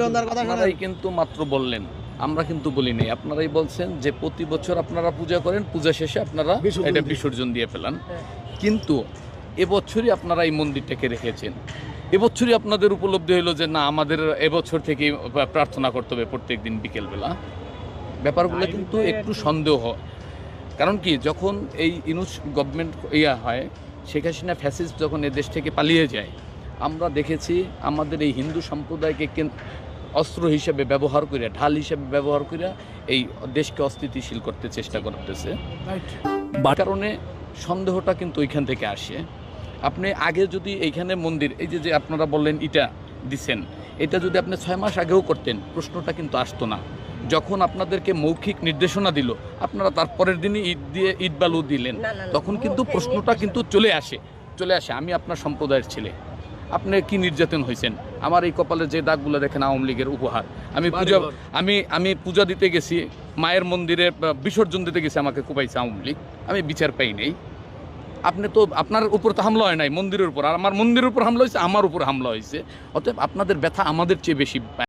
আপনারাই কিন্তু মাত্র বললেন, আমরা কিন্তু বলি নাই। আপনারাই বলছেন যে প্রতি বছর আপনারা পূজা করেন, পূজা শেষে আপনারা এটা বিসর্জন দিয়ে ফেলান। কিন্তু এবছরই আপনারা এই মন্দিরটাকে রেখেছেন। এবছরই আপনাদের উপলব্ধি হলো যে না, আমাদের এবছর থেকে প্রার্থনা করতে হবে প্রত্যেক দিন বিকেলবেলা। ব্যাপারগুলো কিন্তু একটু সন্দেহ। কারণ কি, যখন এই ইউনুস গভর্নমেন্ট হয়, শেখ হাসিনা ফ্যাসিস্ট যখন এ দেশ থেকে পালিয়ে যায়, আমরা দেখেছি আমাদের এই হিন্দু সম্প্রদায়কে অস্ত্র হিসেবে ব্যবহার করে, ঢাল হিসেবে ব্যবহার করে এই দেশকে অস্থিতিশীল করতে চেষ্টা করতেছে। কারণে সন্দেহটা কিন্তু ওইখান থেকে আসে। আপনি আগে যদি এইখানে মন্দির, এই যে আপনারা বললেন ইটা দিছেন, এটা যদি আপনি 6 মাস আগেও করতেন, প্রশ্নটা কিন্তু আসতো না। যখন আপনাদেরকে মৌখিক নির্দেশনা দিল, আপনারা তারপরের দিনই ইট বালু দিলেন, তখন কিন্তু প্রশ্নটা কিন্তু চলে আসে। আমি আপনার সম্প্রদায়ের ছেলে, আপনি কি নির্যাতন হয়েছেন? আমার এই কপালে যে দাগগুলো দেখেন আওয়ামী লীগের উপহার। আমি পূজা দিতে গেছি, মায়ের মন্দিরে বিসর্জন দিতে গেছি, আমাকে কোপাইছে আওয়ামী লীগ, আমি বিচার পাই নাই। আপনি তো, আপনার উপর তো হামলা হয় নাই, মন্দিরের উপর। আর আমার মন্দিরের উপর হামলা হয়েছে, আমার উপর হামলা হয়েছে। অতএব আপনাদের ব্যথা আমাদের চেয়ে বেশি।